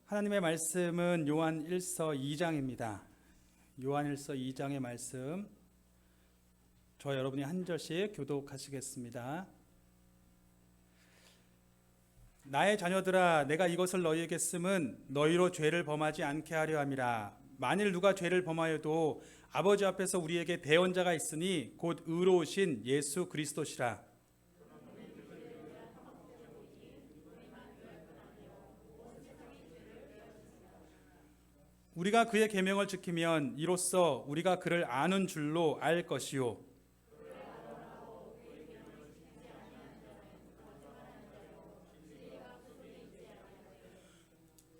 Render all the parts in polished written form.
하나님의 말씀은 요한 1서 2장입니다. 요한 1서 2장의 말씀, 저와 여러분이 한 절씩 교독하시겠습니다. 나의 자녀들아, 내가 이것을 너희에게 쓰면 너희로 죄를 범하지 않게 하려 함이라. 만일 누가 죄를 범하여도 아버지 앞에서 우리에게 대언자가 있으니 곧 의로우신 예수 그리스도시라. 우리가 그의 계명을 지키면 이로써 우리가 그를 아는 줄로 알 것이요,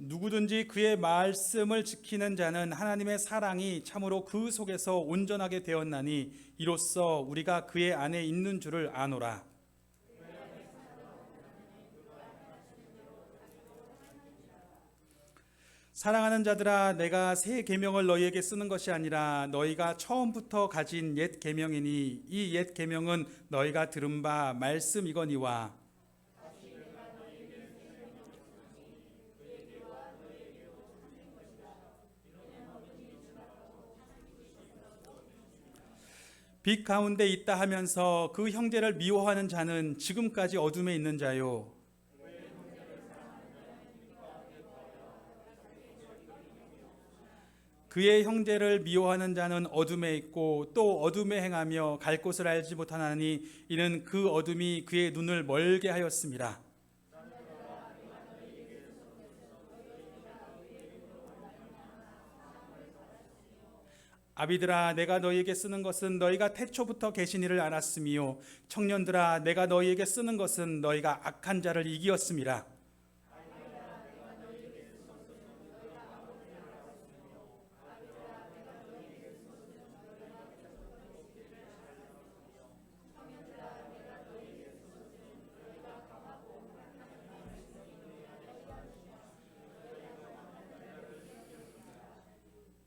누구든지 그의 말씀을 지키는 자는 하나님의 사랑이 참으로 그 속에서 온전하게 되었나니 이로써 우리가 그의 안에 있는 줄을 아노라. 사랑하는 자들아, 내가 새 계명을 너희에게 쓰는 것이 아니라 너희가 처음부터 가진 옛 계명이니 이 옛 계명은 너희가 들은 바 말씀이거니와. 빛 가운데 있다 하면서 그 형제를 미워하는 자는 지금까지 어둠에 있는 자요, 그의 형제를 미워하는 자는 어둠에 있고 또 어둠에 행하며 갈 곳을 알지 못하나니 이는 그 어둠이 그의 눈을 멀게 하였습니다. 아비들아, 내가 너희에게 쓰는 것은 너희가 태초부터 계신 이를 알았으며 청년들아, 내가 너희에게 쓰는 것은 너희가 악한 자를 이기었음이라.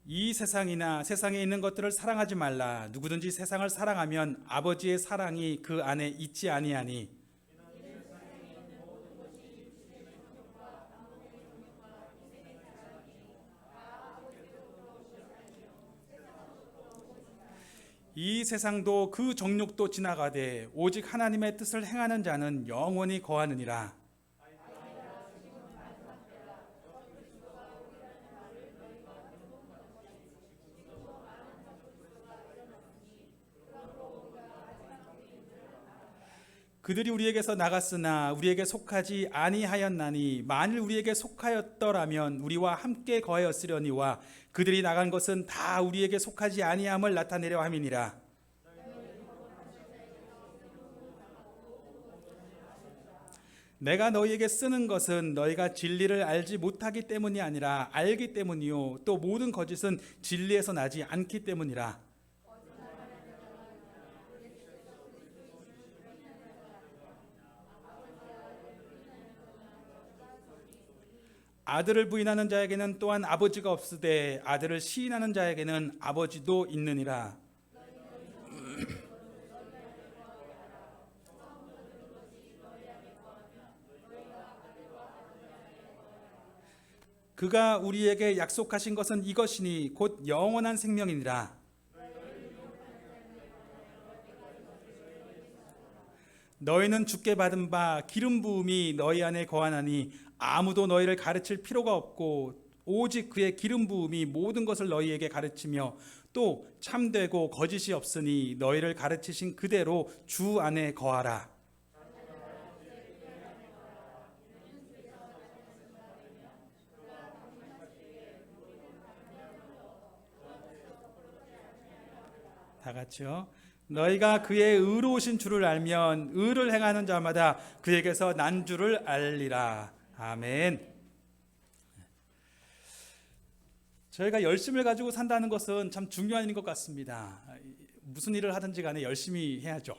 이 세상이나 세상에 있는 것들을 사랑하지 말라. 누구든지 세상을 사랑하면 아버지의 사랑이 그 안에 있지 아니하니. 이 세상도 그 정욕도 지나가되 오직 하나님의 뜻을 행하는 자는 영원히 거하느니라. 그들이 우리에게서 나갔으나 우리에게 속하지 아니하였나니 만일 우리에게 속하였더라면 우리와 함께 거하였으려니와 그들이 나간 것은 다 우리에게 속하지 아니함을 나타내려 함이니라. 내가 너희에게 쓰는 것은 너희가 진리를 알지 못하기 때문이 아니라 알기 때문이요, 또 모든 거짓은 진리에서 나지 않기 때문이라. 아들을 부인하는 자에게는 또한 아버지가 없으되 아들을 시인하는 자에게는 아버지도 있느니라. 그가 우리에게 약속하신 것은 이것이니 곧 영원한 생명이니라. 너희는 주께 받은 바 기름 부음이 너희 안에 거하나니 아무도 너희를 가르칠 필요가 없고 오직 그의 기름 부음이 모든 것을 너희에게 가르치며 또 참되고 거짓이 없으니 너희를 가르치신 그대로 주 안에 거하라. 다 같이요. 너희가 그의 의로우신 줄을 알면 의를 행하는 자마다 그에게서 난 줄을 알리라. 아멘. 저희가 열심을 가지고 산다는 것은 참 중요한 일인 것 같습니다. 무슨 일을 하든지 간에 열심히 해야죠.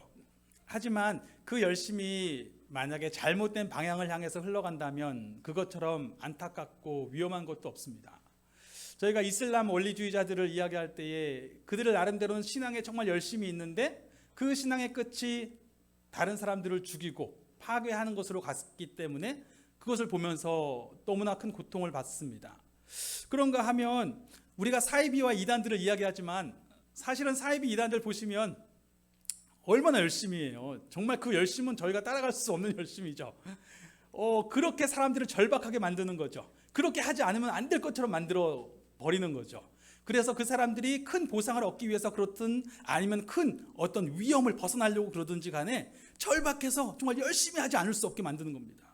하지만 그 열심이 만약에 잘못된 방향을 향해서 흘러간다면 그것처럼 안타깝고 위험한 것도 없습니다. 저희가 이슬람 원리주의자들을 이야기할 때에 그들을 나름대로는 신앙에 정말 열심히 있는데 그 신앙의 끝이 다른 사람들을 죽이고 파괴하는 것으로 갔기 때문에 그것을 보면서 너무나 큰 고통을 받습니다. 그런가 하면 우리가 사이비와 이단들을 이야기하지만 사실은 사이비 이단들 보시면 얼마나 열심히 해요. 정말 그 열심은 저희가 따라갈 수 없는 열심이죠. 그렇게 사람들을 절박하게 만드는 거죠. 그렇게 하지 않으면 안 될 것처럼 만들어 버리는 거죠. 그래서 그 사람들이 큰 보상을 얻기 위해서 그렇든 아니면 큰 어떤 위험을 벗어나려고 그러든지 간에 절박해서 정말 열심히 하지 않을 수 없게 만드는 겁니다.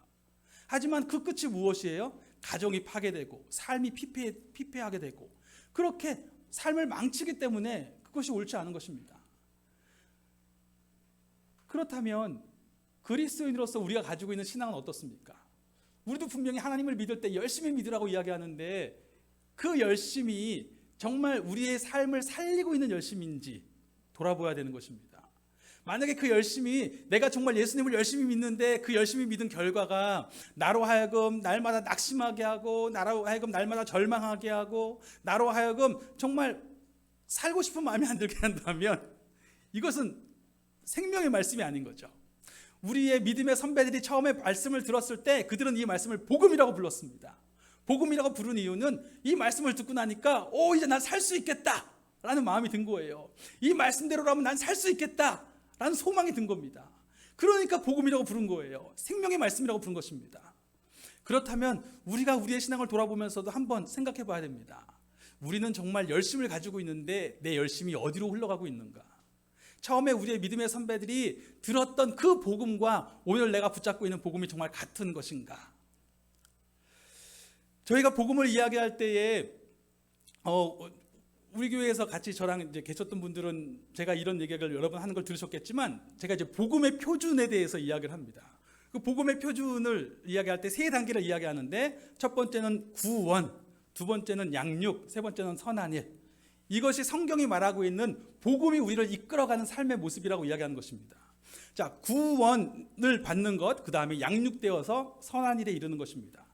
하지만 그 끝이 무엇이에요? 가정이 파괴되고 삶이 피폐하게 되고 그렇게 삶을 망치기 때문에 그것이 옳지 않은 것입니다. 그렇다면 그리스도인으로서 우리가 가지고 있는 신앙은 어떻습니까? 우리도 분명히 하나님을 믿을 때 열심히 믿으라고 이야기하는데 그 열심이 정말 우리의 삶을 살리고 있는 열심인지 돌아보아야 되는 것입니다. 만약에 그 열심이 내가 정말 예수님을 열심히 믿는데 그 열심히 믿은 결과가 나로 하여금 날마다 낙심하게 하고 나로 하여금 날마다 절망하게 하고 나로 하여금 정말 살고 싶은 마음이 안 들게 한다면 이것은 생명의 말씀이 아닌 거죠. 우리의 믿음의 선배들이 처음에 말씀을 들었을 때 그들은 이 말씀을 복음이라고 불렀습니다. 복음이라고 부른 이유는 이 말씀을 듣고 나니까 이제 난 살 수 있겠다 라는 마음이 든 거예요. 이 말씀대로라면 난 살 수 있겠다 라는 소망이 든 겁니다. 그러니까 복음이라고 부른 거예요. 생명의 말씀이라고 부른 것입니다. 그렇다면 우리가 우리의 신앙을 돌아보면서도 한번 생각해 봐야 됩니다. 우리는 정말 열심을 가지고 있는데 내 열심이 어디로 흘러가고 있는가? 처음에 우리의 믿음의 선배들이 들었던 그 복음과 오늘 내가 붙잡고 있는 복음이 정말 같은 것인가? 저희가 복음을 이야기할 때에 우리 교회에서 같이 저랑 이제 계셨던 분들은 제가 이런 얘기를 여러 번 하는 걸 들으셨겠지만 제가 이제 복음의 표준에 대해서 이야기를 합니다. 그 복음의 표준을 이야기할 때 세 단계를 이야기하는데 첫 번째는 구원, 두 번째는 양육, 세 번째는 선한 일. 이것이 성경이 말하고 있는 복음이 우리를 이끌어가는 삶의 모습이라고 이야기하는 것입니다. 자, 구원을 받는 것, 그 다음에 양육되어서 선한 일에 이르는 것입니다.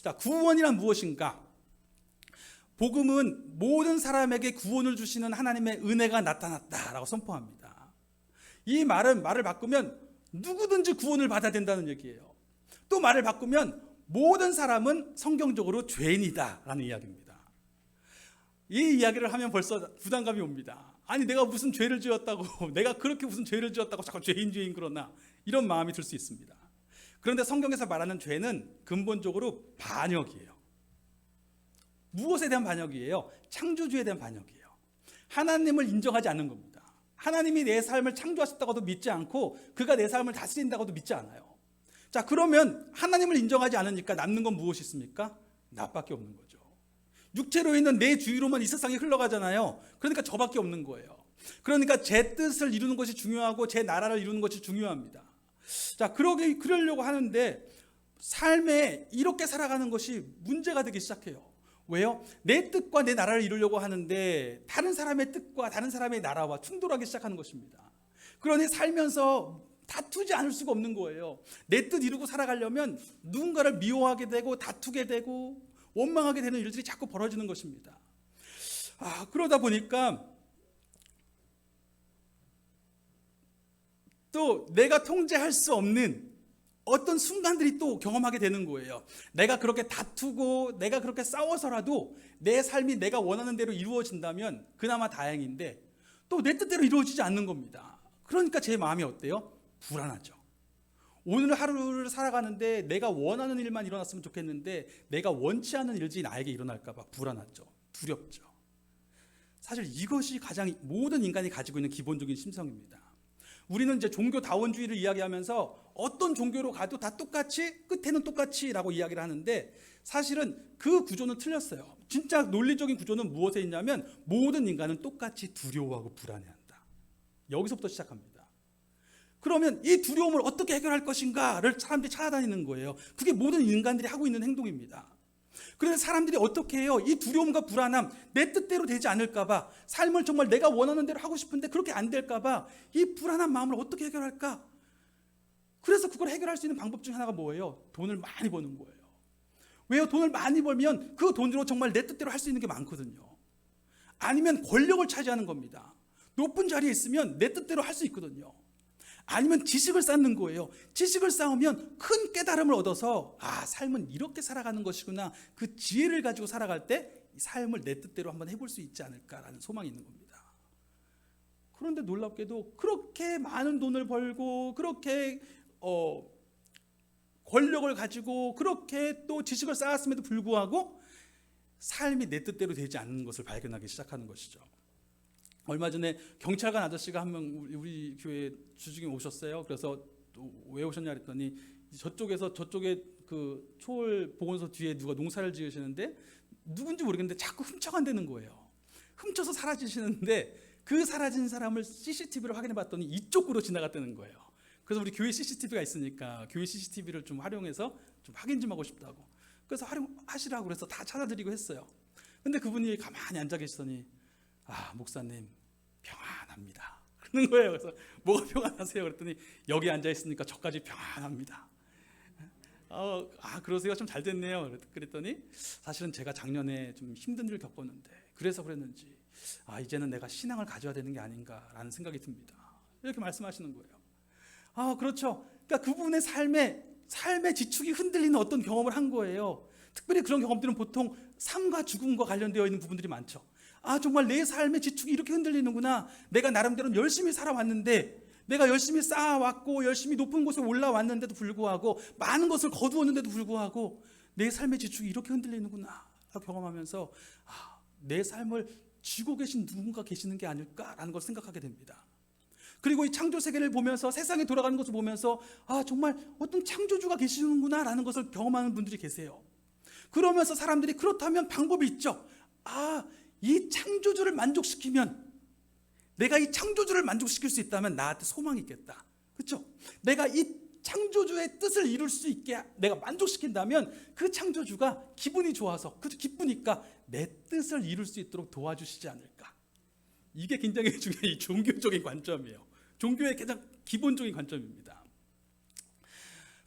자, 구원이란 무엇인가? 복음은 모든 사람에게 구원을 주시는 하나님의 은혜가 나타났다라고 선포합니다. 이 말을 바꾸면 누구든지 구원을 받아야 된다는 얘기예요. 또 말을 바꾸면 모든 사람은 성경적으로 죄인이다라는 이야기입니다. 이 이야기를 하면 벌써 부담감이 옵니다. 아니 내가 무슨 죄를 지었다고 내가 그렇게 무슨 죄를 지었다고 자꾸 죄인 그러나 이런 마음이 들 수 있습니다. 그런데 성경에서 말하는 죄는 근본적으로 반역이에요. 무엇에 대한 반역이에요? 창조주에 대한 반역이에요. 하나님을 인정하지 않는 겁니다. 하나님이 내 삶을 창조하셨다고도 믿지 않고 그가 내 삶을 다스린다고도 믿지 않아요. 자, 그러면 하나님을 인정하지 않으니까 남는 건 무엇이 있습니까? 나밖에 없는 거죠. 육체로 있는 내 주위로만 이 세상이 흘러가잖아요. 그러니까 저밖에 없는 거예요. 그러니까 제 뜻을 이루는 것이 중요하고 제 나라를 이루는 것이 중요합니다. 자, 그러려고 하는데 삶에 이렇게 살아가는 것이 문제가 되기 시작해요. 왜요? 내 뜻과 내 나라를 이루려고 하는데 다른 사람의 뜻과 다른 사람의 나라와 충돌하기 시작하는 것입니다. 그러니 살면서 다투지 않을 수가 없는 거예요. 내 뜻 이루고 살아가려면 누군가를 미워하게 되고 다투게 되고 원망하게 되는 일들이 자꾸 벌어지는 것입니다. 그러다 보니까 또 내가 통제할 수 없는 어떤 순간들이 또 경험하게 되는 거예요. 내가 그렇게 다투고 내가 그렇게 싸워서라도 내 삶이 내가 원하는 대로 이루어진다면 그나마 다행인데 또 내 뜻대로 이루어지지 않는 겁니다. 그러니까 제 마음이 어때요? 불안하죠. 오늘 하루를 살아가는데 내가 원하는 일만 일어났으면 좋겠는데 내가 원치 않는 일들이 나에게 일어날까 봐 불안하죠. 두렵죠. 사실 이것이 가장 모든 인간이 가지고 있는 기본적인 심성입니다. 우리는 이제 종교다원주의를 이야기하면서 어떤 종교로 가도 다 똑같이 끝에는 똑같이라고 이야기를 하는데 사실은 그 구조는 틀렸어요. 진짜 논리적인 구조는 무엇에 있냐면 모든 인간은 똑같이 두려워하고 불안해한다. 여기서부터 시작합니다. 그러면 이 두려움을 어떻게 해결할 것인가를 사람들이 찾아다니는 거예요. 그게 모든 인간들이 하고 있는 행동입니다. 그런데 사람들이 어떻게 해요? 이 두려움과 불안함, 내 뜻대로 되지 않을까 봐, 삶을 정말 내가 원하는 대로 하고 싶은데 그렇게 안 될까 봐 이 불안한 마음을 어떻게 해결할까? 그래서 그걸 해결할 수 있는 방법 중에 하나가 뭐예요? 돈을 많이 버는 거예요. 왜요? 돈을 많이 벌면 그 돈으로 정말 내 뜻대로 할 수 있는 게 많거든요. 아니면 권력을 차지하는 겁니다. 높은 자리에 있으면 내 뜻대로 할 수 있거든요. 아니면 지식을 쌓는 거예요. 지식을 쌓으면 큰 깨달음을 얻어서 삶은 이렇게 살아가는 것이구나. 그 지혜를 가지고 살아갈 때 이 삶을 내 뜻대로 한번 해볼 수 있지 않을까라는 소망이 있는 겁니다. 그런데 놀랍게도 그렇게 많은 돈을 벌고 그렇게 권력을 가지고 그렇게 또 지식을 쌓았음에도 불구하고 삶이 내 뜻대로 되지 않는 것을 발견하기 시작하는 것이죠. 얼마 전에 경찰관 아저씨가 한 명 우리 교회 주중에 오셨어요. 그래서 또 왜 오셨냐 그랬더니 저쪽에 그 초월 보건소 뒤에 누가 농사를 지으시는데 누군지 모르겠는데 자꾸 훔쳐간다는 거예요. 훔쳐서 사라지시는데 그 사라진 사람을 CCTV를 확인해 봤더니 이쪽으로 지나갔다는 거예요. 그래서 우리 교회 CCTV가 있으니까 교회 CCTV를 좀 활용해서 좀 확인 좀 하고 싶다고. 그래서 활용하시라고 그래서 다 찾아드리고 했어요. 근데 그분이 가만히 앉아 계시더니 목사님 평안합니다 그러는 거예요. 그래서 뭐가 평안하세요? 그랬더니 여기 앉아 있으니까 저까지 평안합니다. 그러세요? 좀 잘 됐네요. 그랬더니 사실은 제가 작년에 좀 힘든 일을 겪었는데 그래서 그랬는지 이제는 내가 신앙을 가져야 되는 게 아닌가라는 생각이 듭니다. 이렇게 말씀하시는 거예요. 그렇죠. 그러니까 그분의 삶의 지축이 흔들리는 어떤 경험을 한 거예요. 특별히 그런 경험들은 보통 삶과 죽음과 관련되어 있는 부분들이 많죠. 정말 내 삶의 지축이 이렇게 흔들리는구나. 내가 나름대로 열심히 살아왔는데, 내가 열심히 쌓아왔고 열심히 높은 곳에 올라왔는데도 불구하고 많은 것을 거두었는데도 불구하고 내 삶의 지축이 이렇게 흔들리는구나 경험하면서 내 삶을 쥐고 계신 누군가 계시는 게 아닐까라는 걸 생각하게 됩니다. 그리고 이 창조 세계를 보면서 세상이 돌아가는 것을 보면서 정말 어떤 창조주가 계시는구나라는 것을 경험하는 분들이 계세요. 그러면서 사람들이 그렇다면 방법이 있죠. 이 창조주를 만족시키면, 내가 이 창조주를 만족시킬 수 있다면 나한테 소망이 있겠다. 그렇죠? 내가 이 창조주의 뜻을 이룰 수 있게 내가 만족시킨다면 그 창조주가 기분이 좋아서, 기쁘니까 내 뜻을 이룰 수 있도록 도와주시지 않을까. 이게 굉장히 중요한 이 종교적인 관점이에요. 종교의 가장 기본적인 관점입니다.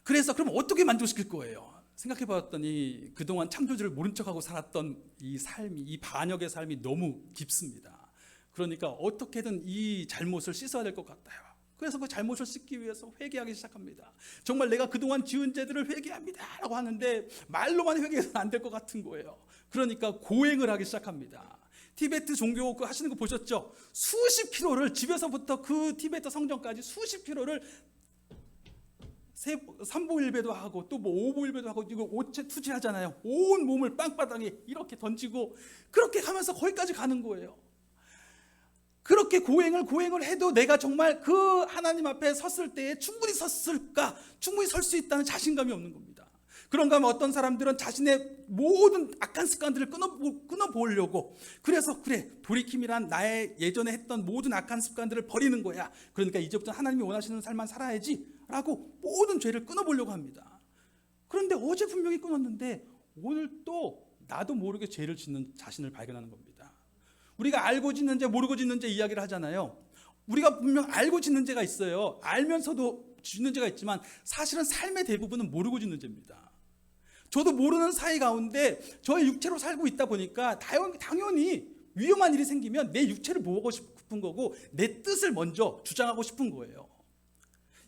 그래서 그럼 어떻게 만족시킬 거예요? 생각해 봤더니 그동안 창조주를 모른 척하고 살았던 이 삶이, 이 반역의 삶이 너무 깊습니다. 그러니까 어떻게든 이 잘못을 씻어야 될 것 같아요. 그래서 그 잘못을 씻기 위해서 회개하기 시작합니다. 정말 내가 그동안 지은 죄들을 회개합니다 라고 하는데 말로만 회개해서는 안 될 것 같은 거예요. 그러니까 고행을 하기 시작합니다. 티베트 종교 하시는 거 보셨죠? 수십 킬로를, 집에서부터 그 티베트 성전까지 수십 킬로를 삼보일배도 하고 또 오보일배도 하고 이거 오체 투지 하잖아요. 온 몸을 땅바닥에 이렇게 던지고 그렇게 가면서 거기까지 가는 거예요. 그렇게 고행을 해도 내가 정말 그 하나님 앞에 섰을 때에 충분히 섰을까? 충분히 설 수 있다는 자신감이 없는 겁니다. 그런가 하면 어떤 사람들은 자신의 모든 악한 습관들을 끊어보려고, 그래서 돌이킴이란 나의 예전에 했던 모든 악한 습관들을 버리는 거야. 그러니까 이제부터 하나님이 원하시는 삶만 살아야지 라고 모든 죄를 끊어보려고 합니다. 그런데 어제 분명히 끊었는데 오늘 또 나도 모르게 죄를 짓는 자신을 발견하는 겁니다. 우리가 알고 짓는 죄, 모르고 짓는 죄 이야기를 하잖아요. 우리가 분명 알고 짓는 죄가 있어요. 알면서도 짓는 죄가 있지만 사실은 삶의 대부분은 모르고 짓는 죄입니다. 저도 모르는 사이 가운데 저의 육체로 살고 있다 보니까 당연히 위험한 일이 생기면 내 육체를 보호하고 싶은 거고 내 뜻을 먼저 주장하고 싶은 거예요.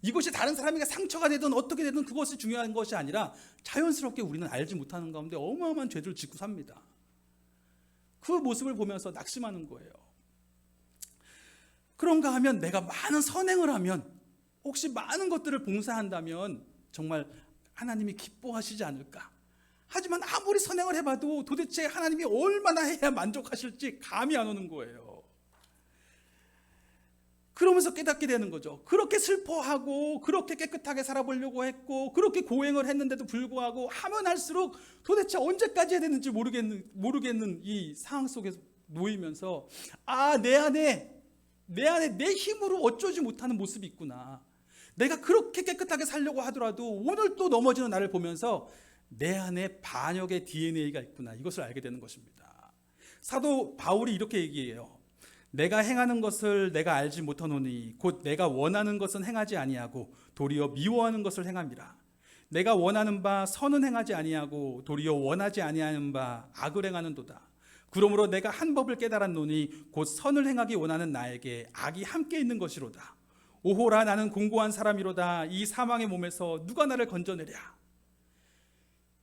이것이 다른 사람에게 상처가 되든 어떻게 되든 그것이 중요한 것이 아니라 자연스럽게 우리는 알지 못하는 가운데 어마어마한 죄를 짓고 삽니다. 그 모습을 보면서 낙심하는 거예요. 그런가 하면 내가 많은 선행을 하면, 혹시 많은 것들을 봉사한다면 정말 하나님이 기뻐하시지 않을까. 하지만 아무리 선행을 해봐도 도대체 하나님이 얼마나 해야 만족하실지 감이 안 오는 거예요. 그러면서 깨닫게 되는 거죠. 그렇게 슬퍼하고 그렇게 깨끗하게 살아보려고 했고 그렇게 고행을 했는데도 불구하고 하면 할수록 도대체 언제까지 해야 되는지 모르겠는 이 상황 속에 놓이면서 내 안에 내 힘으로 어쩌지 못하는 모습이 있구나. 내가 그렇게 깨끗하게 살려고 하더라도 오늘 또 넘어지는 나를 보면서 내 안에 반역의 DNA가 있구나. 이것을 알게 되는 것입니다. 사도 바울이 이렇게 얘기해요. 내가 행하는 것을 내가 알지 못하노니 곧 내가 원하는 것은 행하지 아니하고 도리어 미워하는 것을 행함이라. 내가 원하는 바 선은 행하지 아니하고 도리어 원하지 아니하는 바 악을 행하는도다. 그러므로 내가 한 법을 깨달았노니 곧 선을 행하기 원하는 나에게 악이 함께 있는 것이로다. 오호라 나는 공고한 사람이로다. 이 사망의 몸에서 누가 나를 건져내랴.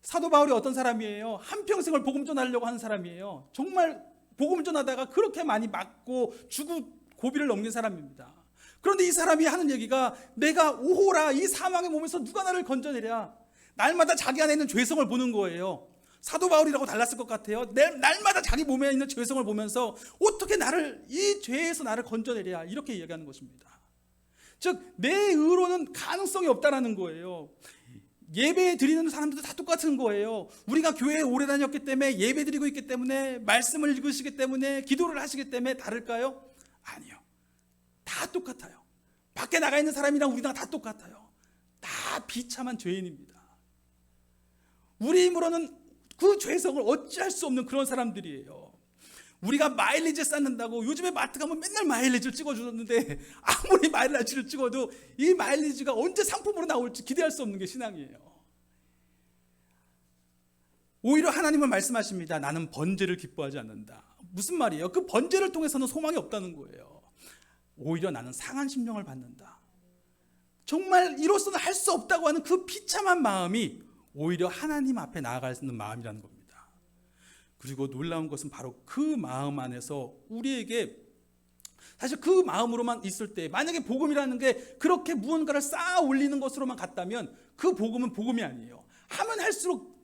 사도 바울이 어떤 사람이에요? 한평생을 복음 전하려고 하는 사람이에요. 정말 복음 전하다가 그렇게 많이 맞고 죽고 고비를 넘긴 사람입니다. 그런데 이 사람이 하는 얘기가 내가 오호라 이 사망의 몸에서 누가 나를 건져내랴. 날마다 자기 안에 있는 죄성을 보는 거예요. 사도 바울이라고 달랐을 것 같아요. 날마다 자기 몸에 있는 죄성을 보면서 어떻게 나를 이 죄에서 나를 건져내랴 이렇게 이야기하는 것입니다. 즉 내 의로는 가능성이 없다라는 거예요. 예배 드리는 사람들도 다 똑같은 거예요. 우리가 교회에 오래 다녔기 때문에 예배 드리고 있기 때문에 말씀을 읽으시기 때문에 기도를 하시기 때문에 다를까요? 아니요. 다 똑같아요. 밖에 나가 있는 사람이랑 우리랑 다 똑같아요. 다 비참한 죄인입니다. 우리 힘으로는 그 죄성을 어찌할 수 없는 그런 사람들이에요. 우리가 마일리지 쌓는다고 요즘에 마트 가면 맨날 마일리지를 찍어주는데 아무리 마일리지를 찍어도 이 마일리지가 언제 상품으로 나올지 기대할 수 없는 게 신앙이에요. 오히려 하나님은 말씀하십니다. 나는 번제를 기뻐하지 않는다. 무슨 말이에요? 그 번제를 통해서는 소망이 없다는 거예요. 오히려 나는 상한 심령을 받는다. 정말 이로서는 할 수 없다고 하는 그 비참한 마음이 오히려 하나님 앞에 나아가는 마음이라는 겁니다. 그리고 놀라운 것은 바로 그 마음 안에서 우리에게 사실 그 마음으로만 있을 때 만약에 복음이라는 게 그렇게 무언가를 쌓아 올리는 것으로만 갔다면 그 복음은 복음이 아니에요. 하면 할수록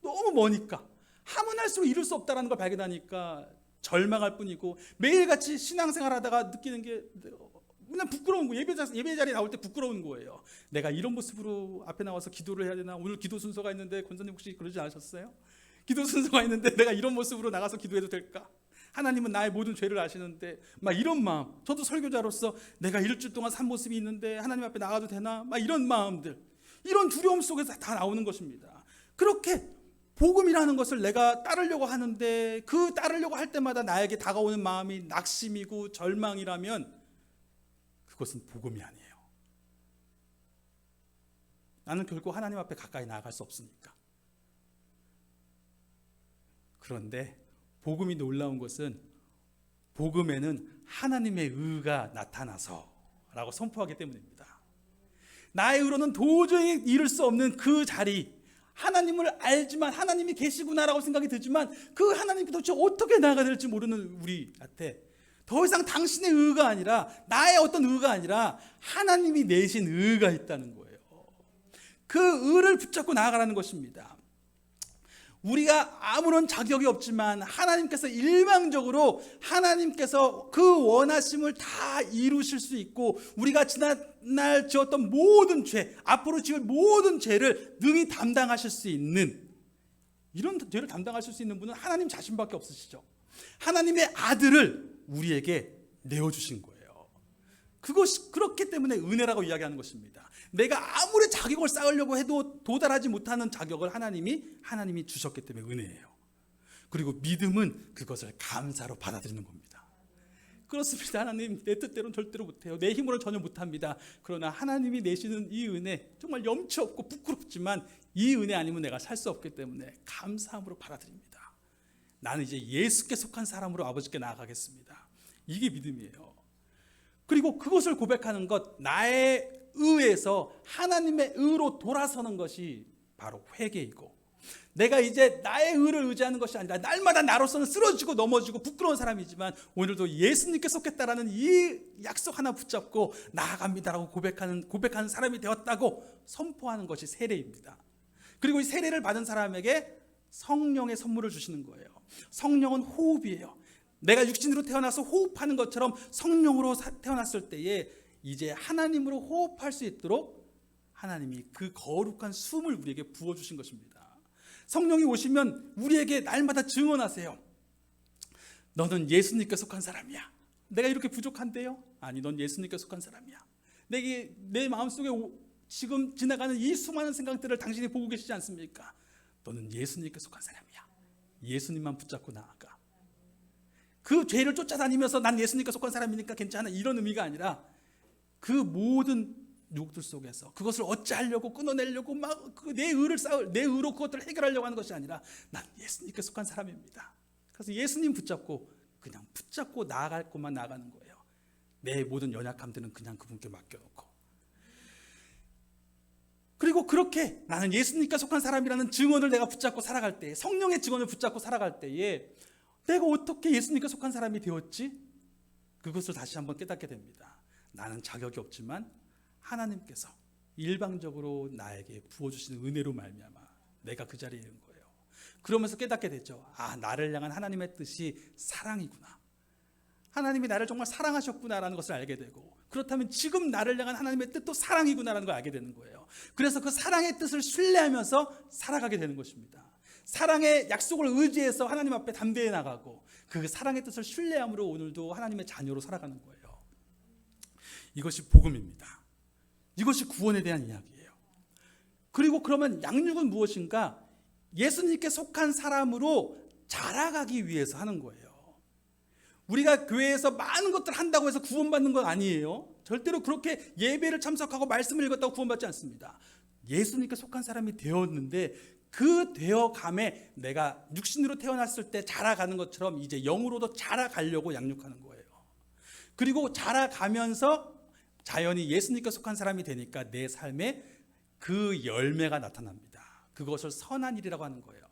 너무 머니까 하면 할수록 이룰 수 없다는 걸 발견하니까 절망할 뿐이고 매일같이 신앙생활 하다가 느끼는 게 그냥 부끄러운 거예요. 예배 자리에 나올 때 부끄러운 거예요. 내가 이런 모습으로 앞에 나와서 기도를 해야 되나? 오늘 기도 순서가 있는데 권사님 혹시 그러지 않으셨어요? 기도 순서가 있는데 내가 이런 모습으로 나가서 기도해도 될까? 하나님은 나의 모든 죄를 아시는데 막 이런 마음. 저도 설교자로서 내가 일주일 동안 산 모습이 있는데 하나님 앞에 나가도 되나? 막 이런 마음들. 이런 두려움 속에서 다 나오는 것입니다. 그렇게 복음이라는 것을 내가 따르려고 하는데 그 따르려고 할 때마다 나에게 다가오는 마음이 낙심이고 절망이라면 그것은 복음이 아니에요. 나는 결국 하나님 앞에 가까이 나아갈 수 없으니까. 그런데 복음이 놀라운 것은 복음에는 하나님의 의가 나타나서 라고 선포하기 때문입니다. 나의 의로는 도저히 이룰 수 없는 그 자리, 하나님을 알지만 하나님이 계시구나라고 생각이 들지만 그 하나님께 도대체 어떻게 나아가야 될지 모르는 우리한테 더 이상 당신의 의가 아니라 나의 어떤 의가 아니라 하나님이 내신 의가 있다는 거예요. 그 의를 붙잡고 나아가라는 것입니다. 우리가 아무런 자격이 없지만 하나님께서 일방적으로 하나님께서 그 원하심을 다 이루실 수 있고 우리가 지난날 지었던 모든 죄, 앞으로 지을 모든 죄를 능히 담당하실 수 있는 이런 죄를 담당하실 수 있는 분은 하나님 자신밖에 없으시죠. 하나님의 아들을 우리에게 내어주신 거예요. 그것이 그렇기 때문에 은혜라고 이야기하는 것입니다. 내가 아무리 자격을 쌓으려고 해도 도달하지 못하는 자격을 하나님이 주셨기 때문에 은혜예요. 그리고 믿음은 그것을 감사로 받아들이는 겁니다. 그렇습니다. 하나님 내 뜻대로는 절대로 못해요. 내 힘으로는 전혀 못합니다. 그러나 하나님이 내시는 이 은혜 정말 염치 없고 부끄럽지만 이 은혜 아니면 내가 살 수 없기 때문에 감사함으로 받아들입니다. 나는 이제 예수께 속한 사람으로 아버지께 나아가겠습니다. 이게 믿음이에요. 그리고 그것을 고백하는 것, 나의 의에서 하나님의 의로 돌아서는 것이 바로 회개이고 내가 이제 나의 의를 의지하는 것이 아니라 날마다 나로서는 쓰러지고 넘어지고 부끄러운 사람이지만 오늘도 예수님께 속했다라는 이 약속 하나 붙잡고 나아갑니다라고 고백하는 사람이 되었다고 선포하는 것이 세례입니다. 그리고 이 세례를 받은 사람에게 성령의 선물을 주시는 거예요. 성령은 호흡이에요. 내가 육신으로 태어나서 호흡하는 것처럼 성령으로 태어났을 때에 이제 하나님으로 호흡할 수 있도록 하나님이 그 거룩한 숨을 우리에게 부어주신 것입니다. 성령이 오시면 우리에게 날마다 증언하세요. 너는 예수님께 속한 사람이야. 내가 이렇게 부족한데요? 아니, 넌 예수님께 속한 사람이야. 내 마음속에 지금 지나가는 이 수많은 생각들을 당신이 보고 계시지 않습니까? 너는 예수님께 속한 사람이야. 예수님만 붙잡고 나아가. 그 죄를 쫓아다니면서 난 예수님께 속한 사람이니까 괜찮아 이런 의미가 아니라 그 모든 유혹들 속에서 그것을 어찌하려고 끊어내려고 막 내 의로 그것들을 해결하려고 하는 것이 아니라 난 예수님께 속한 사람입니다. 그래서 예수님 붙잡고 그냥 붙잡고 나아갈 것만 나아가는 거예요. 내 모든 연약함들은 그냥 그분께 맡겨놓고, 그리고 그렇게 나는 예수님께 속한 사람이라는 증언을 내가 붙잡고 살아갈 때, 성령의 증언을 붙잡고 살아갈 때에 내가 어떻게 예수님께 속한 사람이 되었지? 그것을 다시 한번 깨닫게 됩니다. 나는 자격이 없지만 하나님께서 일방적으로 나에게 부어주시는 은혜로 말미암아 내가 그 자리에 있는 거예요. 그러면서 깨닫게 되죠. 아, 나를 향한 하나님의 뜻이 사랑이구나. 하나님이 나를 정말 사랑하셨구나라는 것을 알게 되고, 그렇다면 지금 나를 향한 하나님의 뜻도 사랑이구나라는 걸 알게 되는 거예요. 그래서 그 사랑의 뜻을 신뢰하면서 살아가게 되는 것입니다. 사랑의 약속을 의지해서 하나님 앞에 담대히 나가고, 그 사랑의 뜻을 신뢰함으로 오늘도 하나님의 자녀로 살아가는 거예요. 이것이 복음입니다. 이것이 구원에 대한 이야기예요. 그리고 그러면 양육은 무엇인가? 예수님께 속한 사람으로 자라가기 위해서 하는 거예요. 우리가 교회에서 많은 것들을 한다고 해서 구원받는 건 아니에요. 절대로 그렇게 예배를 참석하고 말씀을 읽었다고 구원받지 않습니다. 예수님께 속한 사람이 되었는데, 그 되어감에 내가 육신으로 태어났을 때 자라가는 것처럼 이제 영으로도 자라가려고 양육하는 거예요. 그리고 자라가면서 자연히 예수님께 속한 사람이 되니까 내 삶에 그 열매가 나타납니다. 그것을 선한 일이라고 하는 거예요.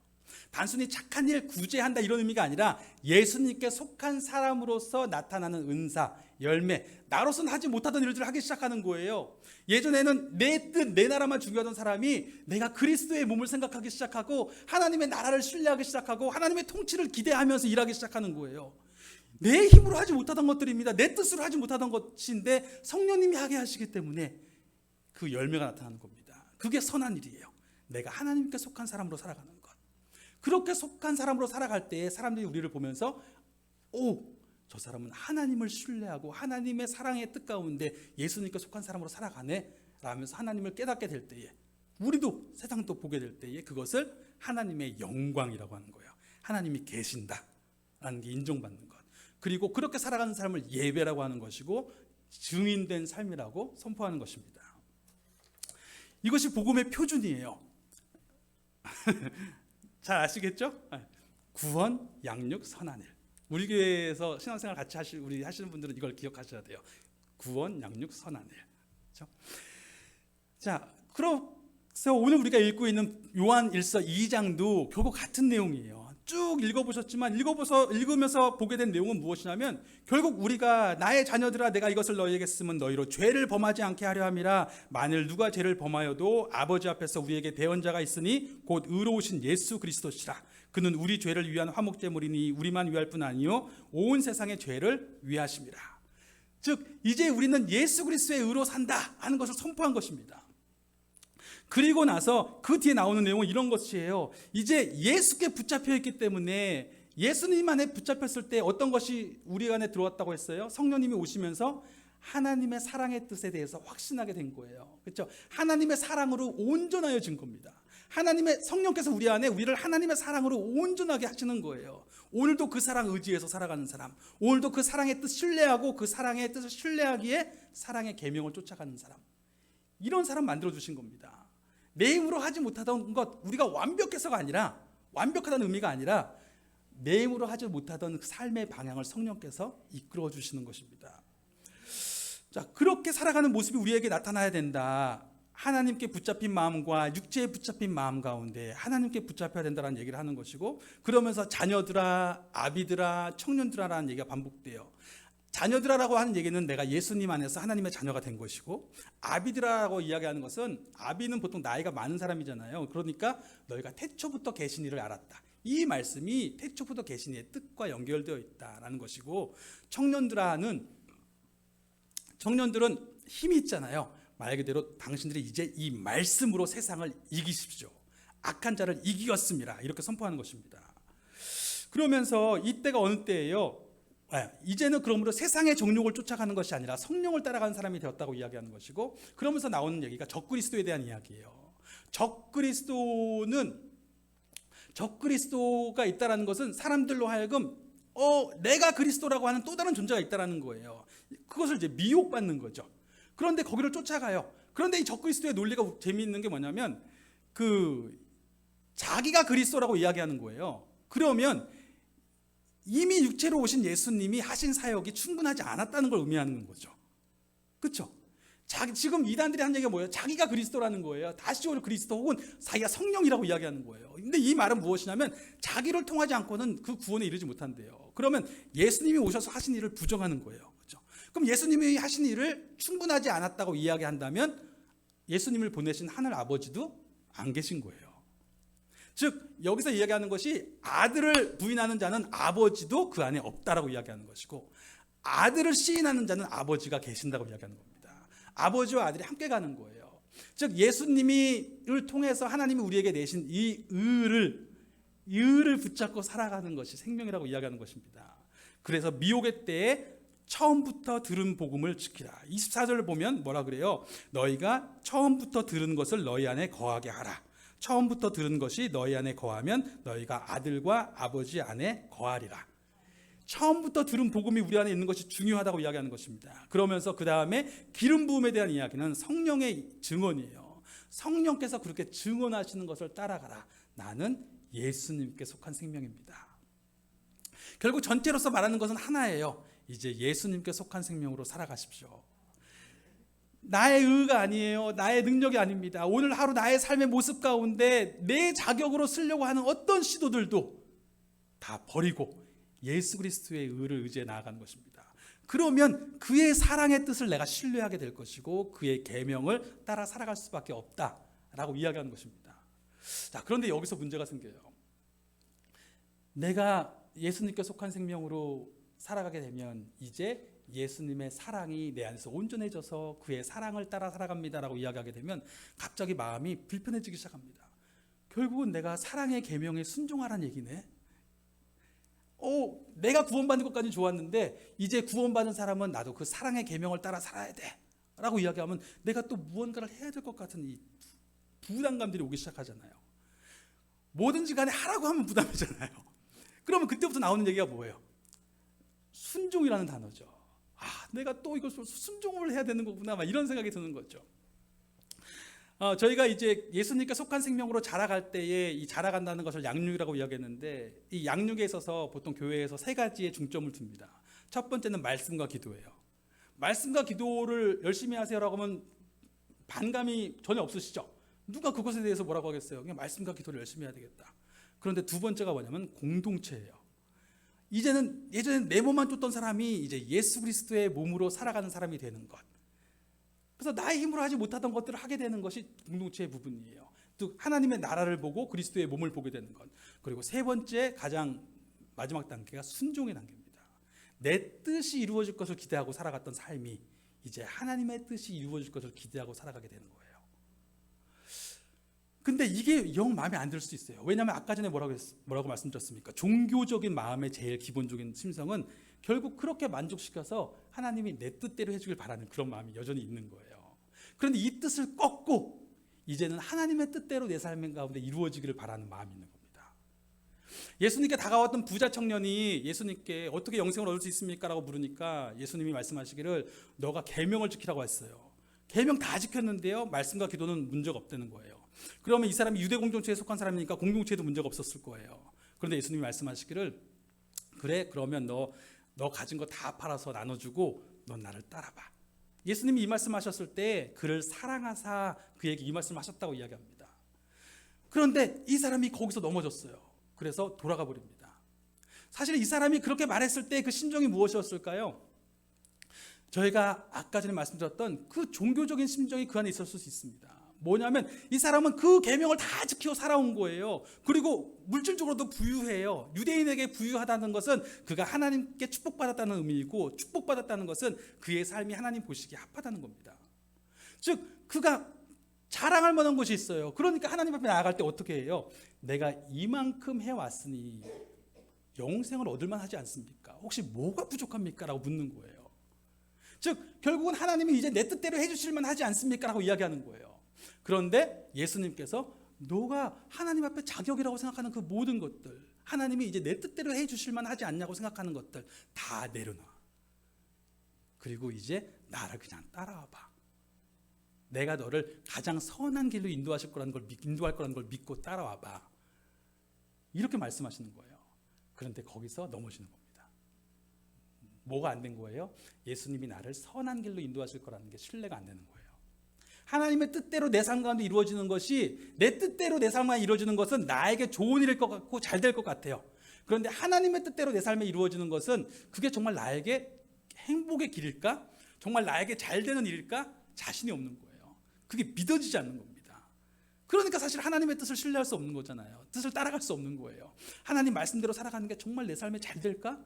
단순히 착한 일 구제한다 이런 의미가 아니라 예수님께 속한 사람으로서 나타나는 은사, 열매, 나로서는 하지 못하던 일들을 하기 시작하는 거예요. 예전에는 내 뜻, 내 나라만 중요하던 사람이 내가 그리스도의 몸을 생각하기 시작하고 하나님의 나라를 신뢰하기 시작하고 하나님의 통치를 기대하면서 일하기 시작하는 거예요. 내 힘으로 하지 못하던 것들입니다. 내 뜻으로 하지 못하던 것인데 성령님이 하게 하시기 때문에 그 열매가 나타나는 겁니다. 그게 선한 일이에요. 내가 하나님께 속한 사람으로 살아가는 것. 그렇게 속한 사람으로 살아갈 때 사람들이 우리를 보면서 저 사람은 하나님을 신뢰하고 하나님의 사랑의 뜻 가운데 예수님께 속한 사람으로 살아가네 라면서 하나님을 깨닫게 될 때에, 우리도 세상도 보게 될 때에 그것을 하나님의 영광이라고 하는 거예요. 하나님이 계신다라는 게 인정받는 것. 그리고 그렇게 살아가는 삶을 예배라고 하는 것이고 증인된 삶이라고 선포하는 것입니다. 이것이 복음의 표준이에요. 잘 아시겠죠? 구원, 양육, 선한 일. 우리 교회에서 신앙생활 같이 하시는 분들은 이걸 기억하셔야 돼요. 구원, 양육, 선한 일. 그렇죠? 자, 그래서 오늘 우리가 읽고 있는 요한 1서 2장도 결국 같은 내용이에요. 쭉 읽어보셨지만 읽으면서 보게 된 내용은 무엇이냐면, 결국 우리가 나의 자녀들아 내가 이것을 너희에게 쓰면 너희로 죄를 범하지 않게 하려 함이라. 만일 누가 죄를 범하여도 아버지 앞에서 우리에게 대언자가 있으니 곧 의로우신 예수 그리스도시라. 그는 우리 죄를 위한 화목제물이니 우리만 위할 뿐 아니요 온 세상의 죄를 위하심이라. 즉 이제 우리는 예수 그리스도의 의로 산다 하는 것을 선포한 것입니다. 그리고 나서 그 뒤에 나오는 내용은 이런 것이에요. 이제 예수께 붙잡혀 있기 때문에, 예수님 안에 붙잡혔을 때 어떤 것이 우리 안에 들어왔다고 했어요? 성령님이 오시면서 하나님의 사랑의 뜻에 대해서 확신하게 된 거예요. 그렇죠? 하나님의 사랑으로 온전하여진 겁니다. 하나님의 성령께서 우리 안에 우리를 하나님의 사랑으로 온전하게 하시는 거예요. 오늘도 그 사랑 의지해서 살아가는 사람, 오늘도 그 사랑의 뜻 신뢰하고 그 사랑의 뜻을 신뢰하기에 사랑의 계명을 쫓아가는 사람, 이런 사람 만들어 주신 겁니다. 내 힘으로 하지 못하던 것, 우리가 완벽해서가 아니라, 완벽하다는 의미가 아니라 내 힘으로 하지 못하던 그 삶의 방향을 성령께서 이끌어 주시는 것입니다. 자, 그렇게 살아가는 모습이 우리에게 나타나야 된다. 하나님께 붙잡힌 마음과 육체에 붙잡힌 마음 가운데 하나님께 붙잡혀야 된다는 얘기를 하는 것이고, 그러면서 자녀들아, 아비들아, 청년들아라는 얘기가 반복돼요. 자녀들아라고 하는 얘기는 내가 예수님 안에서 하나님의 자녀가 된 것이고, 아비들아라고 이야기하는 것은, 아비는 보통 나이가 많은 사람이잖아요. 그러니까 너희가 태초부터 계신 이를 알았다. 이 말씀이 태초부터 계신 이의 뜻과 연결되어 있다라는 것이고, 청년들은 힘이 있잖아요. 말 그대로 당신들이 이제 이 말씀으로 세상을 이기십시오. 악한 자를 이기었습니다. 이렇게 선포하는 것입니다. 그러면서 이때가 어느 때예요? 이제는 그러므로 세상의 정욕을 쫓아가는 것이 아니라 성령을 따라가는 사람이 되었다고 이야기하는 것이고, 그러면서 나오는 얘기가 적그리스도에 대한 이야기예요. 적그리스도가 있다는 것은 사람들로 하여금 내가 그리스도라고 하는 또 다른 존재가 있다는 거예요. 그것을 이제 미혹받는 거죠. 그런데 거기를 쫓아가요. 그런데 이 적그리스도의 논리가 재미있는 게 뭐냐면, 자기가 그리스도라고 이야기하는 거예요. 그러면 이미 육체로 오신 예수님이 하신 사역이 충분하지 않았다는 걸 의미하는 거죠. 그렇죠? 지금 이단들이 한 얘기가 뭐예요? 자기가 그리스도라는 거예요. 다시 올 그리스도 혹은 자기가 성령이라고 이야기하는 거예요. 근데 이 말은 무엇이냐면 자기를 통하지 않고는 그 구원에 이르지 못한대요. 그러면 예수님이 오셔서 하신 일을 부정하는 거예요. 그렇죠? 그럼 예수님이 하신 일을 충분하지 않았다고 이야기한다면 예수님을 보내신 하늘 아버지도 안 계신 거예요. 즉 여기서 이야기하는 것이 아들을 부인하는 자는 아버지도 그 안에 없다라고 이야기하는 것이고, 아들을 시인하는 자는 아버지가 계신다고 이야기하는 겁니다. 아버지와 아들이 함께 가는 거예요. 즉 예수님을 통해서 하나님이 우리에게 내신 이 의를 붙잡고 살아가는 것이 생명이라고 이야기하는 것입니다. 그래서 미혹의 때에 처음부터 들은 복음을 지키라. 24절을 보면 뭐라 그래요? 너희가 처음부터 들은 것을 너희 안에 거하게 하라. 처음부터 들은 것이 너희 안에 거하면 너희가 아들과 아버지 안에 거하리라. 처음부터 들은 복음이 우리 안에 있는 것이 중요하다고 이야기하는 것입니다. 그러면서 그 다음에 기름 부음에 대한 이야기는 성령의 증언이에요. 성령께서 그렇게 증언하시는 것을 따라가라. 나는 예수님께 속한 생명입니다. 결국 전체로서 말하는 것은 하나예요. 이제 예수님께 속한 생명으로 살아가십시오. 나의 의가 아니에요. 나의 능력이 아닙니다. 오늘 하루 나의 삶의 모습 가운데 내 자격으로 쓰려고 하는 어떤 시도들도 다 버리고 예수 그리스도의 의를 의지해 나아가는 것입니다. 그러면 그의 사랑의 뜻을 내가 신뢰하게 될 것이고 그의 계명을 따라 살아갈 수밖에 없다라고 이야기하는 것입니다. 자, 그런데 여기서 문제가 생겨요. 내가 예수님께 속한 생명으로 살아가게 되면 이제 예수님의 사랑이 내 안에서 온전해져서 그의 사랑을 따라 살아갑니다라고 이야기하게 되면 갑자기 마음이 불편해지기 시작합니다. 결국은 내가 사랑의 계명에 순종하라는 얘기네. 내가 구원받는 것까지 좋았는데 이제 구원받은 사람은 나도 그 사랑의 계명을 따라 살아야 돼 라고 이야기하면 내가 또 무언가를 해야 될 것 같은 이 부담감들이 오기 시작하잖아요. 뭐든지 간에 하라고 하면 부담이잖아요. 그러면 그때부터 나오는 얘기가 뭐예요? 순종이라는 단어죠. 내가 또 이걸 순종을 해야 되는 거구나, 막 이런 생각이 드는 거죠. 저희가 이제 예수님께 속한 생명으로 자라갈 때에 이 자라간다는 것을 양육이라고 이야기했는데, 이 양육에 있어서 보통 교회에서 세 가지의 중점을 둡니다. 첫 번째는 말씀과 기도예요. 말씀과 기도를 열심히 하세요라고 하면 반감이 전혀 없으시죠? 누가 그것에 대해서 뭐라고 하겠어요? 그냥 말씀과 기도를 열심히 해야 되겠다. 그런데 두 번째가 뭐냐면 공동체예요. 예전에는 내 몸만 쫓던 사람이 이제 예수 그리스도의 몸으로 살아가는 사람이 되는 것. 그래서 나의 힘으로 하지 못하던 것들을 하게 되는 것이 공동체의 부분이에요. 또 하나님의 나라를 보고 그리스도의 몸을 보게 되는 것. 그리고 세 번째 가장 마지막 단계가 순종의 단계입니다. 내 뜻이 이루어질 것을 기대하고 살아갔던 삶이 이제 하나님의 뜻이 이루어질 것을 기대하고 살아가게 되는 거예요. 근데 이게 영 마음에 안 들 수 있어요. 왜냐하면 아까 전에 뭐라고 말씀드렸습니까? 종교적인 마음의 제일 기본적인 심성은 결국 그렇게 만족시켜서 하나님이 내 뜻대로 해주길 바라는 그런 마음이 여전히 있는 거예요. 그런데 이 뜻을 꺾고 이제는 하나님의 뜻대로 내 삶 가운데 이루어지기를 바라는 마음이 있는 겁니다. 예수님께 다가왔던 부자 청년이 예수님께 어떻게 영생을 얻을 수 있습니까? 라고 물으니까 예수님이 말씀하시기를 너가 계명을 지키라고 했어요. 계명 다 지켰는데요, 말씀과 기도는 문제가 없다는 거예요. 그러면 이 사람이 유대 공동체에 속한 사람이니까 공동체에도 문제가 없었을 거예요. 그런데 예수님이 말씀하시기를 그래, 그러면 너 가진 거 다 팔아서 나눠주고 넌 나를 따라봐. 예수님이 이 말씀하셨을 때 그를 사랑하사 그에게 이 말씀하셨다고 이야기합니다. 그런데 이 사람이 거기서 넘어졌어요. 그래서 돌아가 버립니다. 사실 이 사람이 그렇게 말했을 때 그 심정이 무엇이었을까요? 저희가 아까 전에 말씀드렸던 그 종교적인 심정이 그 안에 있었을 수 있습니다. 뭐냐면 이 사람은 그 계명을 다 지키고 살아온 거예요. 그리고 물질적으로도 부유해요. 유대인에게 부유하다는 것은 그가 하나님께 축복받았다는 의미이고, 축복받았다는 것은 그의 삶이 하나님 보시기에 합하다는 겁니다. 즉 그가 자랑할 만한 것이 있어요. 그러니까 하나님 앞에 나아갈 때 어떻게 해요? 내가 이만큼 해왔으니 영생을 얻을 만하지 않습니까? 혹시 뭐가 부족합니까? 라고 묻는 거예요. 즉 결국은 하나님이 이제 내 뜻대로 해주실 만하지 않습니까? 라고 이야기하는 거예요. 그런데 예수님께서 너가 하나님 앞에 자격이라고 생각하는 그 모든 것들, 하나님이 이제 내 뜻대로 해주실 만하지 않냐고 생각하는 것들 다 내려놔. 그리고 이제 나를 그냥 따라와봐. 내가 너를 가장 선한 길로 인도할 거라는 걸 믿고 따라와봐. 이렇게 말씀하시는 거예요. 그런데 거기서 넘어지는 겁니다. 뭐가 안 된 거예요? 예수님이 나를 선한 길로 인도하실 거라는 게 신뢰가 안 되는 거예요. 하나님의 뜻대로 내 삶 가운데 이루어지는 것이, 내 뜻대로 내 삶 가운데 이루어지는 것은 나에게 좋은 일일 것 같고 잘 될 것 같아요. 그런데 하나님의 뜻대로 내 삶에 이루어지는 것은 그게 정말 나에게 행복의 길일까? 정말 나에게 잘 되는 일일까? 자신이 없는 거예요. 그게 믿어지지 않는 겁니다. 그러니까 사실 하나님의 뜻을 신뢰할 수 없는 거잖아요. 뜻을 따라갈 수 없는 거예요. 하나님 말씀대로 살아가는 게 정말 내 삶에 잘 될까?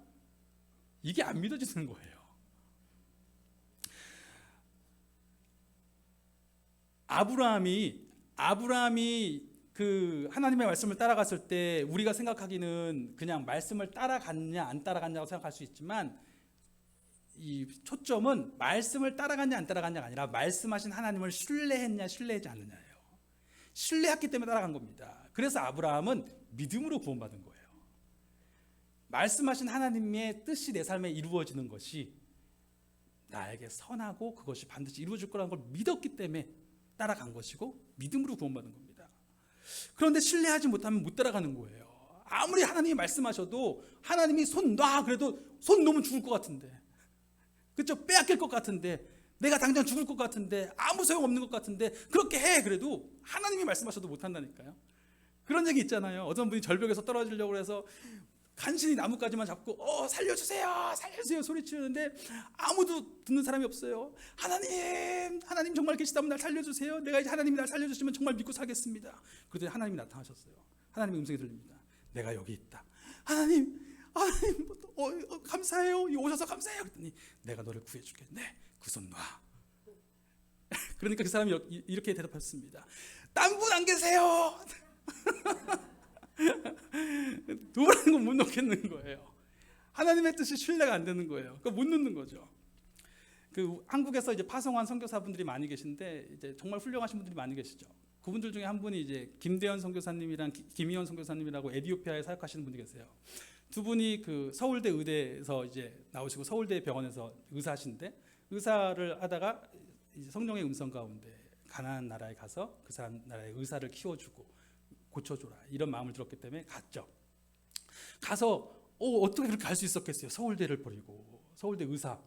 이게 안 믿어지는 거예요. 아브라함이 그 하나님의 말씀을 따라갔을 때 우리가 생각하기는 그냥 말씀을 따라갔냐 안 따라갔냐고 생각할 수 있지만, 이 초점은 말씀을 따라갔냐 안 따라갔냐가 아니라 말씀하신 하나님을 신뢰했냐 신뢰하지 않느냐예요. 신뢰했기 때문에 따라간 겁니다. 그래서 아브라함은 믿음으로 구원받은 거예요. 말씀하신 하나님의 뜻이 내 삶에 이루어지는 것이 나에게 선하고 그것이 반드시 이루어질 거라는 걸 믿었기 때문에 따라간 것이고 믿음으로 구원받은 겁니다. 그런데 신뢰하지 못하면 못 따라가는 거예요. 아무리 하나님이 말씀하셔도 하나님이 손 놔 그래도 손 놓으면 죽을 것 같은데, 그렇죠? 빼앗길 것 같은데, 내가 당장 죽을 것 같은데, 아무 소용없는 것 같은데 그렇게 해 그래도 하나님이 말씀하셔도 못한다니까요. 그런 얘기 있잖아요. 어떤 분이 절벽에서 떨어지려고 해서 간신히 나뭇가지만 잡고 살려주세요 살려주세요 소리치는데 아무도 듣는 사람이 없어요. 하나님 정말 계시다면 날 살려주세요. 내가 이제 하나님이 날 살려주시면 정말 믿고 살겠습니다. 그랬더니 하나님이 나타나셨어요. 하나님의 음성이 들립니다. 내가 여기 있다. 하나님 감사해요. 오셔서 감사해요. 그랬더니 내가 너를 구해줄게. 네, 그 손 놔. 그러니까 그 사람이 이렇게 대답했습니다. 딴 분 안 계세요? 도라는 건 못 넣겠는 거예요. 하나님의 뜻이 신뢰가 안 되는 거예요. 그러니까 못 넣는 거죠. 그 한국에서 이제 파송한 선교사분들이 많이 계신데 이제 정말 훌륭하신 분들이 많이 계시죠. 그분들 중에 한 분이 이제 김대현 선교사님이랑 김희원 선교사님이라고 에티오피아에 사역하시는 분이 계세요. 두 분이 그 서울대 의대에서 이제 나오시고 서울대 병원에서 의사신데, 의사를 하다가 이제 성령의 음성 가운데 가나안 나라에 가서 그 사람 나라의 의사를 키워주고 고쳐줘라 이런 마음을 들었기 때문에 갔죠. 가서 어떻게 그렇게 갈 수 있었겠어요. 서울대를 버리고, 서울대 의사를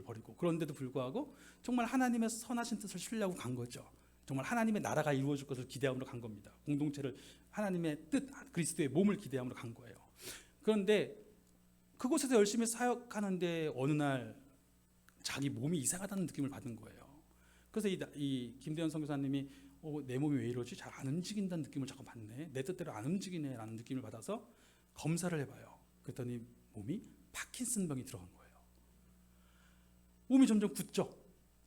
버리고. 그런데도 불구하고 정말 하나님의 선하신 뜻을 신뢰하고 간 거죠. 정말 하나님의 나라가 이루어질 것을 기대함으로 간 겁니다. 공동체를, 하나님의 뜻, 그리스도의 몸을 기대함으로 간 거예요. 그런데 그곳에서 열심히 사역하는데 어느 날 자기 몸이 이상하다는 느낌을 받은 거예요. 그래서 이 김대현 선교사님이 내 몸이 왜 이러지? 잘 안 움직인다는 느낌을 자꾸 받네. 내 뜻대로 안 움직이네 라는 느낌을 받아서 검사를 해봐요. 그랬더니 몸이 파킨슨병이 들어간 거예요. 몸이 점점 굳죠.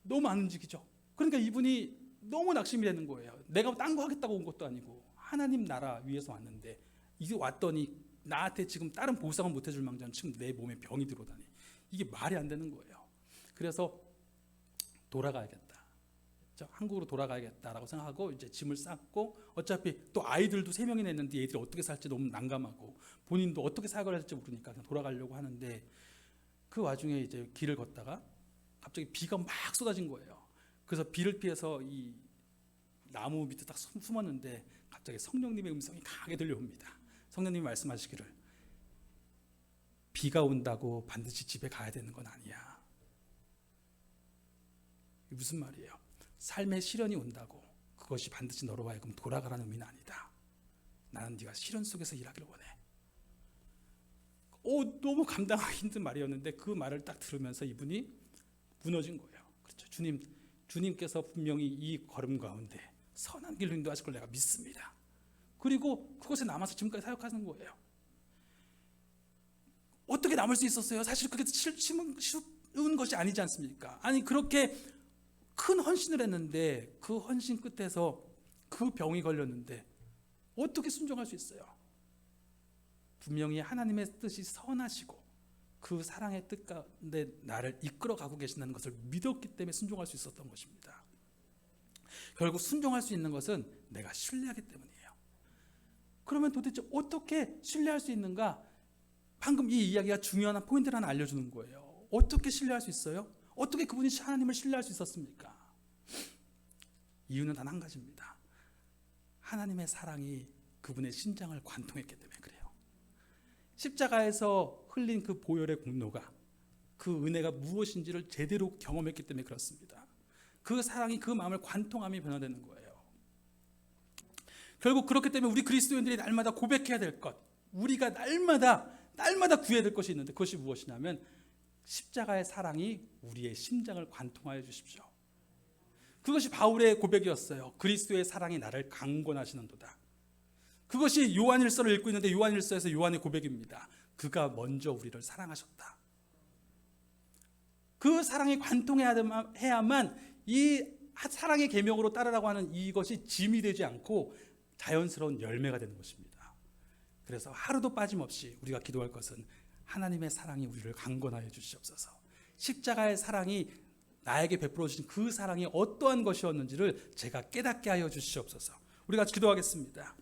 너무 안 움직이죠. 그러니까 이분이 너무 낙심이 되는 거예요. 내가 딴 거 하겠다고 온 것도 아니고 하나님 나라 위해서 왔는데 이게 왔더니 나한테 지금 다른 보상은 못 해줄 망정 지금 내 몸에 병이 들어오다니, 이게 말이 안 되는 거예요. 그래서 돌아가야겠다. 한국으로 돌아가야겠다라고 생각하고 이제 짐을 쌌고, 어차피 또 아이들도 3명이나 있는데 얘들이 어떻게 살지 너무 난감하고 본인도 어떻게 사역을 할지 모르니까 그냥 돌아가려고 하는데, 그 와중에 이제 길을 걷다가 갑자기 비가 막 쏟아진 거예요. 그래서 비를 피해서 이 나무 밑에 딱 숨었는데 갑자기 성령님의 음성이 강하게 들려옵니다. 성령님이 말씀하시기를 비가 온다고 반드시 집에 가야 되는 건 아니야. 이게 무슨 말이에요? 삶의 시련이 온다고 그것이 반드시 너로 하여금 돌아가라는 의미는 아니다. 나는 네가 시련 속에서 일하기를 원해. 너무 감당하기 힘든 말이었는데 그 말을 딱 들으면서 이분이 무너진 거예요. 그렇죠. 주님께서 분명히 이 걸음 가운데 선한 길로 인도하실 걸 내가 믿습니다. 그리고 그곳에 남아서 지금까지 사역하는 거예요. 어떻게 남을 수 있었어요? 사실 그게 쉬운 것이 아니지 않습니까? 아니 그렇게 큰 헌신을 했는데 그 헌신 끝에서 그 병이 걸렸는데 어떻게 순종할 수 있어요? 분명히 하나님의 뜻이 선하시고 그 사랑의 뜻 가운데 나를 이끌어가고 계신다는 것을 믿었기 때문에 순종할 수 있었던 것입니다. 결국 순종할 수 있는 것은 내가 신뢰하기 때문이에요. 그러면 도대체 어떻게 신뢰할 수 있는가? 방금 이 이야기가 중요한 포인트를 하나 알려주는 거예요. 어떻게 신뢰할 수 있어요? 어떻게 그분이 하나님을 신뢰할 수 있었습니까? 이유는 단 한 가지입니다. 하나님의 사랑이 그분의 심장을 관통했기 때문에 그래요. 십자가에서 흘린 그 보혈의 공로가, 그 은혜가 무엇인지를 제대로 경험했기 때문에 그렇습니다. 그 사랑이 그 마음을 관통함이 변화되는 거예요. 결국 그렇기 때문에 우리 그리스도인들이 날마다 고백해야 될 것, 우리가 날마다 구해야 될 것이 있는데, 그것이 무엇이냐면 십자가의 사랑이 우리의 심장을 관통하여 주십시오. 그것이 바울의 고백이었어요. 그리스도의 사랑이 나를 강권하시는도다. 그것이 요한일서를 읽고 있는데 요한일서에서 요한의 고백입니다. 그가 먼저 우리를 사랑하셨다. 그 사랑이 관통해야만 이 사랑의 계명으로 따르라고 하는 이것이 짐이 되지 않고 자연스러운 열매가 되는 것입니다. 그래서 하루도 빠짐없이 우리가 기도할 것은 하나님의 사랑이 우리를 강권하여 주시옵소서. 십자가의 사랑이 나에게 베풀어 주신 그 사랑이 어떠한 것이었는지를 제가 깨닫게 하여 주시옵소서. 우리가 기도하겠습니다.